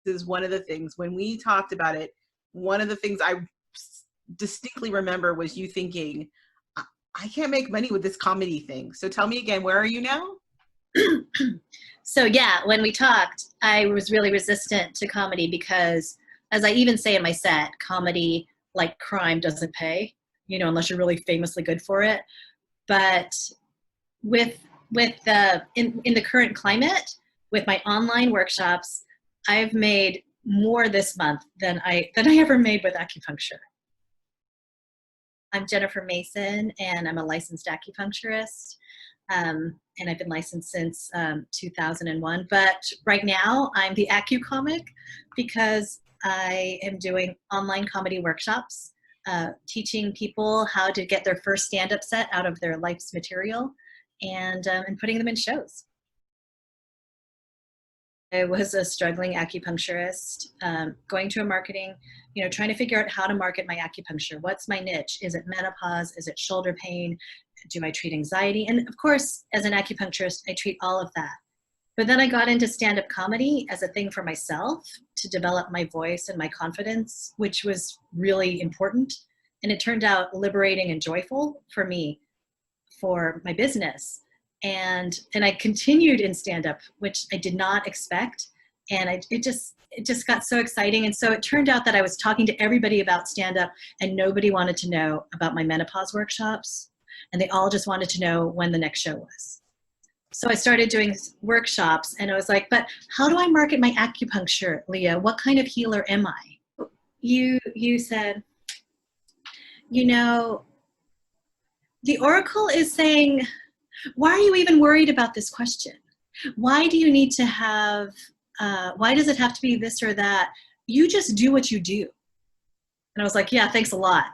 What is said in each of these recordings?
is one of the things when we talked about it, one of the things I distinctly remember was you thinking, I can't make money with this comedy thing. So tell me again, where are you now? So yeah, when we talked, I was really resistant to comedy because, as I even say in my set, comedy, like crime, doesn't pay, unless you're really famously good for it. But with in the current climate, with my online workshops, I've made more this month than I ever made with acupuncture. I'm Jennifer Mason, and I'm a licensed acupuncturist. And I've been licensed since 2001. But right now, I'm the AcuComic because I am doing online comedy workshops, teaching people how to get their first stand-up set out of their life's material, and putting them in shows. I was a struggling acupuncturist, going to a marketing, trying to figure out how to market my acupuncture. What's my niche? Is it menopause? Is it shoulder pain? Do I treat anxiety? And of course, as an acupuncturist, I treat all of that. But then I got into stand-up comedy as a thing for myself to develop my voice and my confidence, which was really important. And it turned out liberating and joyful for me, for my business. And I continued in stand-up, which I did not expect. And it just got so exciting. And so it turned out that I was talking to everybody about stand-up, and nobody wanted to know about my menopause workshops. And they all just wanted to know when the next show was. So I started doing workshops, and I was like, but how do I market my acupuncture, Leah? What kind of healer am I? You said, the Oracle is saying, why are you even worried about this question? Why do you need to have, why does it have to be this or that? You just do what you do. And I was like, yeah, thanks a lot.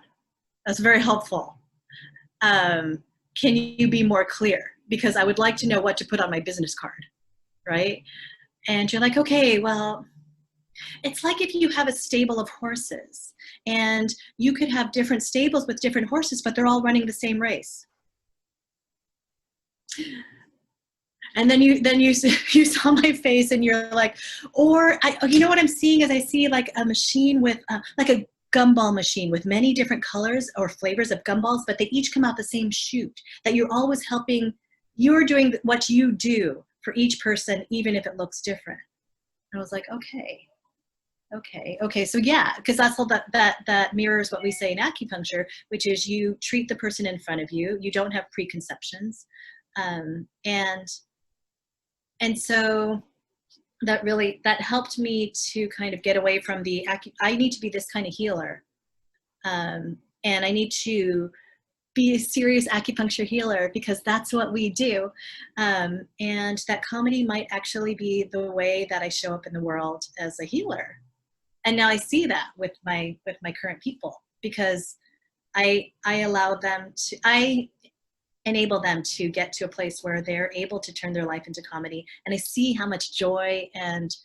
That's very helpful. Can you be more clear? Because I would like to know what to put on my business card, right? And you're like, okay, well, it's like if you have a stable of horses, and you could have different stables with different horses, but they're all running the same race. And then you saw my face, and you're like, what I'm seeing is I see like a machine with like a gumball machine with many different colors or flavors of gumballs, but they each come out the same chute, that you're always helping, you're doing what you do for each person, even if it looks different. And I was like, okay. So yeah, because that's all that mirrors what we say in acupuncture, which is you treat the person in front of you. You don't have preconceptions. And so that helped me to kind of get away from I need to be this kind of healer. And I need to be a serious acupuncture healer because that's what we do. And that comedy might actually be the way that I show up in the world as a healer. And now I see that with my current people, because I enable them to get to a place where they're able to turn their life into comedy. And I see how much joy and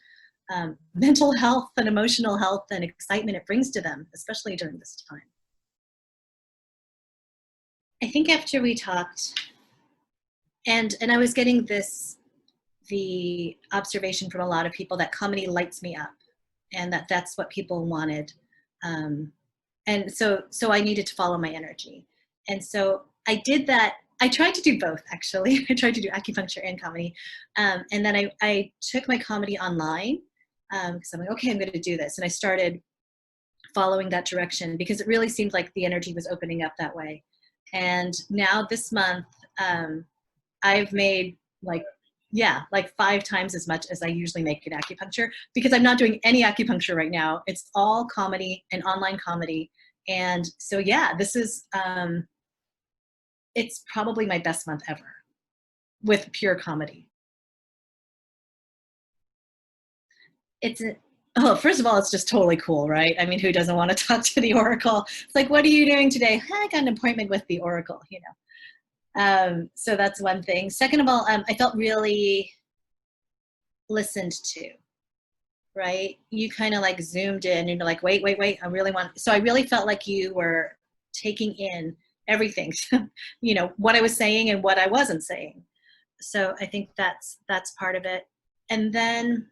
mental health and emotional health and excitement it brings to them, especially during this time. I think after we talked, and I was getting the observation from a lot of people that comedy lights me up, and that's what people wanted. And so I needed to follow my energy. And so I did that. I tried to do both, actually. I tried to do acupuncture and comedy. And then I took my comedy online because I'm like, okay, I'm going to do this. And I started following that direction because it really seemed like the energy was opening up that way. And now this month, I've made like 5 times as much as I usually make in acupuncture, because I'm not doing any acupuncture right now. It's all comedy and online comedy. And so, yeah, this is, it's probably my best month ever with pure comedy. First of all, it's just totally cool, right? I mean, who doesn't want to talk to the Oracle? It's like, what are you doing today? I got an appointment with the Oracle, So that's one thing. Second of all, I felt really listened to, right? You kind of like zoomed in and you're like, wait, so I really felt like you were taking in everything, what I was saying and what I wasn't saying. So I think that's part of it. And then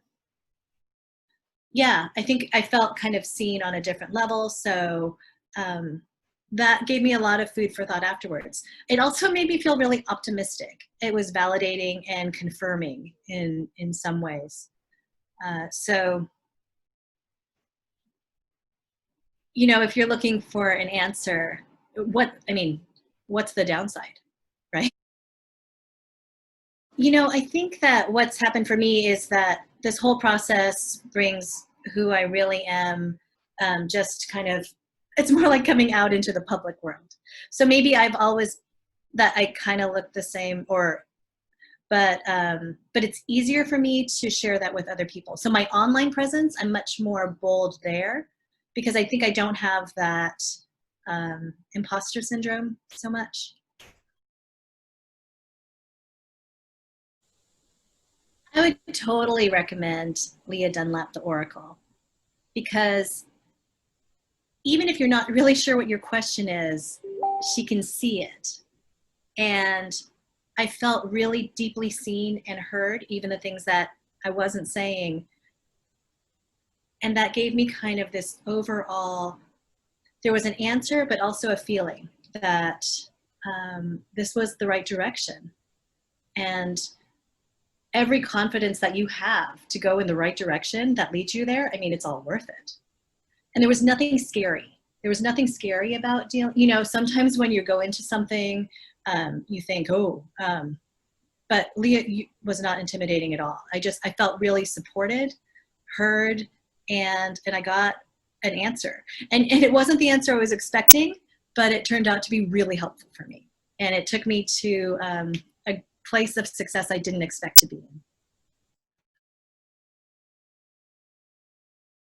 yeah, I think I felt kind of seen on a different level. So that gave me a lot of food for thought afterwards. It also made me feel really optimistic. It was validating and confirming in some ways. So, you know, if you're looking for an answer, what's the downside, right? You know, I think that what's happened for me is that this whole process brings who I really am, just kind of, it's more like coming out into the public world. So maybe I've always, that I kind of look the same, or, but it's easier for me to share that with other people. So my online presence, I'm much more bold there because I think I don't have that imposter syndrome so much. I would totally recommend Leah Dunlap, The Oracle, because even if you're not really sure what your question is, she can see it. And I felt really deeply seen and heard, even the things that I wasn't saying. And that gave me kind of this overall, there was an answer, but also a feeling that this was the right direction. And every confidence that you have to go in the right direction that leads you there, I mean, it's all worth it. And there was nothing scary. There was nothing scary about dealing. You know, sometimes when you go into something, you think, oh, but Leah was not intimidating at all. I felt really supported, heard, and I got an answer. And it wasn't the answer I was expecting, but it turned out to be really helpful for me. And it took me to a place of success I didn't expect to be in.